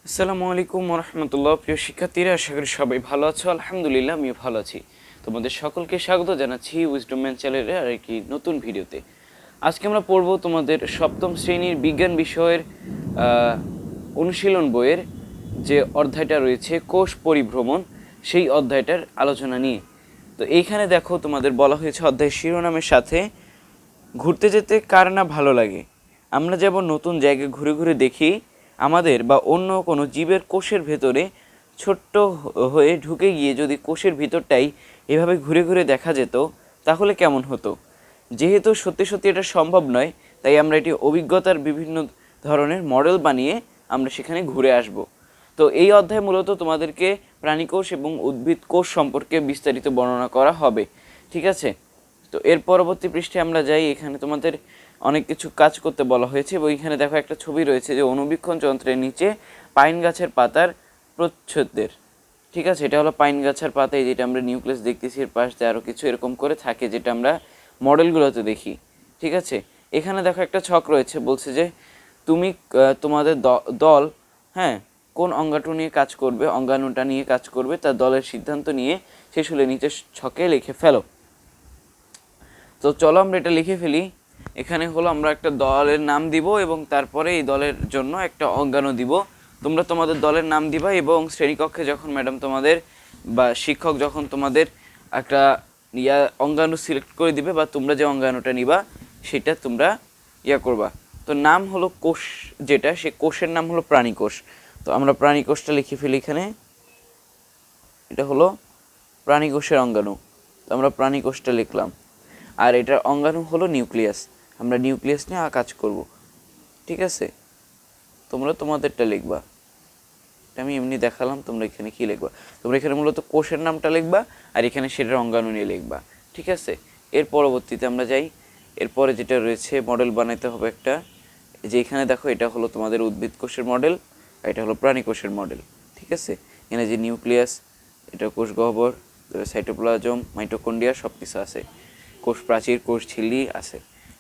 আসসালামু আলাইকুম রহমতুল্লাহ। প্রিয় শিক্ষার্থীরা, আশা করি সবাই ভালো আছো। আলহামদুলিল্লাহ, আমিও ভালো আছি। তোমাদের সকলকে স্বাগত জানাচ্ছি উইজডম ম্যান চ্যানেলের আর একটি নতুন ভিডিওতে। আজকে আমরা পড়ব তোমাদের সপ্তম শ্রেণীর বিজ্ঞান বিষয়ের অনুশীলন বইয়ের যে অধ্যায়টা রয়েছে কোষ পরিভ্রমণ, সেই অধ্যায়টার আলোচনা নিয়ে। তো এইখানে দেখো, তোমাদের বলা হয়েছে অধ্যায় শিরোনামের সাথে ঘুরতে যেতে কার না ভালো লাগে। আমরা যেমন নতুন জায়গায় ঘুরে ঘুরে দেখি, আমাদের বা অন্য কোনো জীবের কোষের ভেতরে ছোট্ট হয়ে ঢুকে গিয়ে যদি কোষের ভিতরটাই এভাবে ঘুরে ঘুরে দেখা যেত, তাহলে কেমন হতো। যেহেতু সত্যি সত্যি এটা সম্ভব নয়, তাই আমরা এটি অভিজ্ঞতার বিভিন্ন ধরনের মডেল বানিয়ে আমরা সেখানে ঘুরে আসব। তো এই অধ্যায় মূলত তোমাদেরকে প্রাণীকোষ এবং উদ্ভিদ কোষ সম্পর্কে বিস্তারিত বর্ণনা করা হবে, ঠিক আছে। তো এর পরবর্তী পৃষ্ঠে আমরা যাই। এখানে তোমাদের অনেক কিছু কাজ করতে বলা হয়েছে এবং এখানে দেখো একটা ছবি রয়েছে যে অনুবীক্ষণ যন্ত্রের নিচে পাইন গাছের পাতার প্রচ্ছদের, ঠিক আছে। এটা হলো পাইন গাছের পাতায় যেটা আমরা নিউক্লিয়াস দেখতেছি, এর পাশ দিয়ে আরও কিছু এরকম করে থাকে যেটা আমরা মডেলগুলোতে দেখি, ঠিক আছে। এখানে দেখো একটা ছক রয়েছে, বলছে যে তুমি তোমাদের দল, হ্যাঁ, কোন অঙ্গাণু নিয়ে কাজ করবে, অঙ্গাণুটা নিয়ে কাজ করবে, তার দলের সিদ্ধান্ত নিয়ে শেষ হলে নিচে ছকে লিখে ফেলো। তো চলো আমরা এটা লিখে ফেলি। এখানে হলো আমরা একটা দলের নাম দিব এবং তারপরে এই দলের জন্য একটা অঙ্গাণু দিব। তোমরা তোমাদের দলের নাম দিবা এবং শ্রেণীকক্ষে যখন ম্যাডাম তোমাদের বা শিক্ষক যখন তোমাদের একটা অঙ্গাণু সিলেক্ট করে দিবে বা তোমরা যে অঙ্গাণুটা নিবা সেটা তোমরা করবা। তো নাম হলো কোষ, যেটা সে কোষের নাম হলো প্রাণীকোষ। তো আমরা প্রাণীকোষটা লিখে ফেলি এখানে। এটা হলো প্রাণীকোষের অঙ্গাণু, তো আমরা প্রাণীকোষটা লিখলাম। আর এটার অঙ্গাণু হলো নিউক্লিয়াস, আমরা নিউক্লিয়াস নিয়ে কাজ করব, ঠিক আছে। তোমরা তোমাদেরটা লিখবা, এটা আমি এমনি দেখালাম, তোমরা এখানে কি লিখবা, তোমরা এখানে মূলত কোষের নামটা লিখবা আর এখানে সেটার অঙ্গাণু নিয়ে লিখবা, ঠিক আছে। এর পরবর্তীতে আমরা যাই। এরপরে যেটা রয়েছে মডেল বানাইতে হবে একটা, যে এখানে দেখো এটা হলো তোমাদের উদ্ভিদ কোষের মডেল, এটা হলো প্রাণী কোষের মডেল, ঠিক আছে। এখানে যে নিউক্লিয়াস, এটা কোষ গহ্বর, সাইটোপ্লাজম, মাইটোকন্ড্রিয়া সব কিছু আছে, কোষ প্রাচীর, কোষ ঝিল্লি আছে,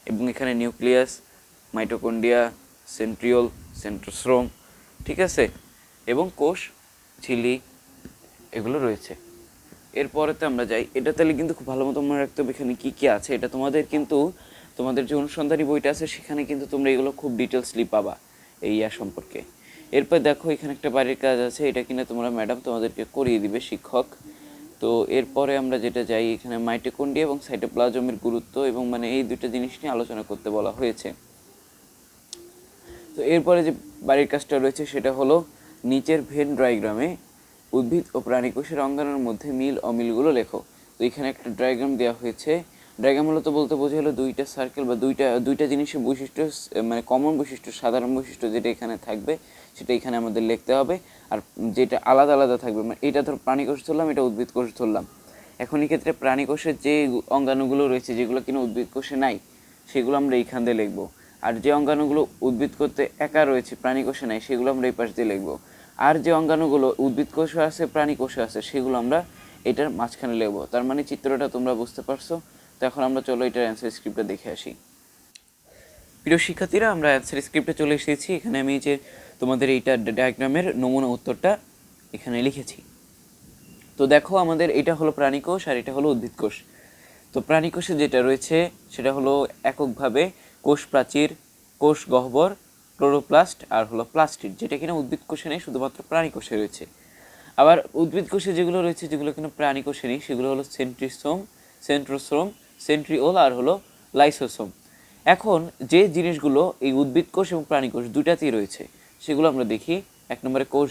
এবং এখানে নিউক্লিয়াস, মাইটোকন্ড্রিয়া, সেন্ট্রিওল, সেন্ট্রোসোম, ঠিক আছে, এবং কোষ ঝিল্লি এগুলো রয়েছে। এরপরেতে আমরা যাই। এটা তাহলে কিন্তু খুব ভালো মতো মনে রাখতে হবে এখানে কী কী আছে। এটা তোমাদের কিন্তু তোমাদের যে অনুসন্ধানী বইটা আছে সেখানে কিন্তু তোমরা এগুলো খুব ডিটেলসলি পাবা এই সম্পর্কে। এরপর দেখো এখানে একটা বাড়ির কাজ আছে, এটা কিনা তোমরা ম্যাডাম তোমাদেরকে করিয়ে দিবে শিক্ষক। তো এরপরে আমরা যেটা যাই, এখানে মাইটোকন্ড্রিয়া এবং সাইটোপ্লাজমের গুরুত্ব এবং মানে এই দুটো জিনিস নিয়ে আলোচনা করতে বলা হয়েছে। তো এরপরে যে বাড়ির কাজটা রয়েছে সেটা হলো নিচের ভেন ডায়াগ্রামে উদ্ভিদ ও প্রাণী কোষের অঙ্গাণুর মধ্যে মিল অমিলগুলো লেখো। তো এখানে একটা ডায়াগ্রাম দেওয়া হয়েছে। ডায়াগ্রাম মূলত বলতে বোঝা হলো দুইটা সার্কেল বা দুইটা জিনিসের বৈশিষ্ট্য, মানে কমন বৈশিষ্ট্য, সাধারণ বৈশিষ্ট্য যেটা এখানে থাকবে সেটা এখানে আমাদের লিখতে হবে। আর যেটা আলাদা আলাদা থাকবে, মানে এটা ধর প্রাণী কোষ ধরলাম, এটা উদ্ভিদ কোষ ধরলাম। এখন এক্ষেত্রে প্রাণী কোষের যে অঙ্গাণুগুলো রয়েছে যেগুলো কিনা উদ্ভিদ কোষে নাই, সেগুলো আমরা এইখান দিয়ে লিখবো। আর যে অঙ্গাণুগুলো উদ্ভিদ কোষে একা রয়েছে, প্রাণী কোষে নাই, সেগুলো আমরা এই পাশ দিয়ে লিখবো। আর যে অঙ্গাণুগুলো উদ্ভিদ কোষে আছে, প্রাণী কোষে আছে, সেগুলো আমরা এটার মাঝখানে লিখবো। তার মানে চিত্রটা তোমরা বুঝতে পারছো। তো এখন আমরা চলো এটার অ্যান্সার স্ক্রিপ্টটা দেখে আসি। প্রিয় শিক্ষার্থীরা, আমরা অ্যান্সার স্ক্রিপ্টে চলে এসেছি। এখানে আমি যে তোমাদের এইটা ডায়াগ্রামের নমুনা উত্তরটা এখানে লিখেছি। তো দেখো আমাদের এটা হলো প্রাণী কোষ আর এটা হলো উদ্ভিদ কোষ। তো প্রাণী কোষে যেটা রয়েছে সেটা হলো এককভাবে কোষ প্রাচীর, কোষ গহ্বর, ক্লোরোপ্লাস্ট আর হলো প্লাস্টিড, যেটা কিনা উদ্ভিদ কোষে নেই, শুধুমাত্র প্রাণী কোষে রয়েছে। আবার উদ্ভিদ কোষে যেগুলো রয়েছে, যেগুলো কিনা প্রাণী কোষে নেই, সেগুলো হলো সেন্ট্রিসোম, সেন্ট্রোসোম, সেন্ট্রিওল আর হলো লাইসোসোম। এখন যে জিনিসগুলো এই উদ্ভিদ কোষ এবং প্রাণী কোষ দুটাতেই রয়েছে সেগুলো আমরা দেখি। এক নম্বরে কোষ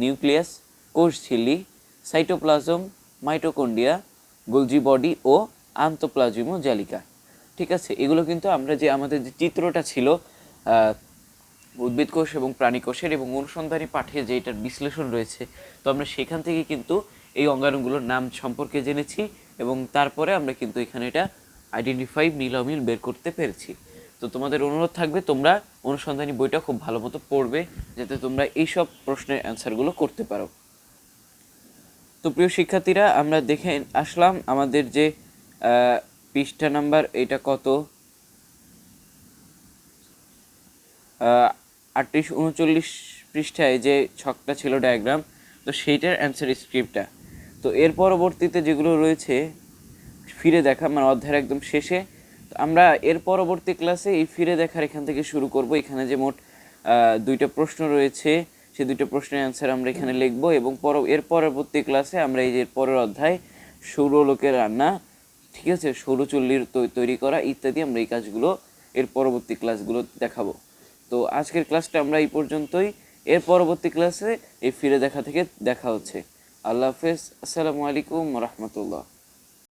নিউক্লিয়াস, কোষ ঝিল্লি, সাইটোপ্লাজম, মাইটোকন্ড্রিয়া, গোলজি বডি ও আন্তঃপ্লাজমীয় জালিকা, ঠিক আছে। এগুলো কিন্তু আমরা যে আমাদের যে চিত্রটা ছিল উদ্ভিদ কোষ এবং প্রাণী কোষের এবং অনুসন্ধানী পাঠে যে এটার বিশ্লেষণ রয়েছে, তো আমরা সেখান থেকে কিন্তু এই অঙ্গাণুগুলোর নাম সম্পর্কে জেনেছি এবং তারপরে আমরা কিন্তু এখানে এটা আইডেন্টিফাই মিল অমিল বের করতে পেরেছি। তো তোমাদের অনুরোধ থাকবে তোমরা অনুসন্ধানী বইটা খুব ভালো মতো পড়বে, যাতে তোমরা এইসব প্রশ্নের অ্যান্সারগুলো করতে পারো। তো প্রিয় শিক্ষার্থীরা, আমরা দেখে আসলাম আমাদের যে পৃষ্ঠা নাম্বার এটা কত 38-39 পৃষ্ঠায় যে ছকটা ছিল ডায়াগ্রাম, তো সেইটার অ্যান্সার স্ক্রিপ্টটা। তো এর পরবর্তীতে যেগুলো রয়েছে ফিরে দেখা, মানে অধ্যায়ের একদম শেষে, তো আমরা এর পরবর্তী ক্লাসে এই ফিরে দেখার এখান থেকে শুরু করব। এখানে যে মোট 2টা প্রশ্ন রয়েছে, সেই 2টা প্রশ্নের অ্যান্সার আমরা এখানে লিখব, এবং এর পরবর্তী ক্লাসে আমরা এই যে পরের অধ্যায় সৌরলোকের রান্না, ঠিক আছে, সৌরচুল্লির তৈরি করা ইত্যাদি, আমরা এই কাজগুলো এর পরবর্তী ক্লাসগুলো দেখাবো। তো আজকের ক্লাসটা আমরা এই পর্যন্তই। এর পরবর্তী ক্লাসে এই ফিরে দেখা থেকে দেখা হচ্ছে। আল্লাহ হাফেজ, আসসালামু আলাইকুম রহমতুল্লাহ।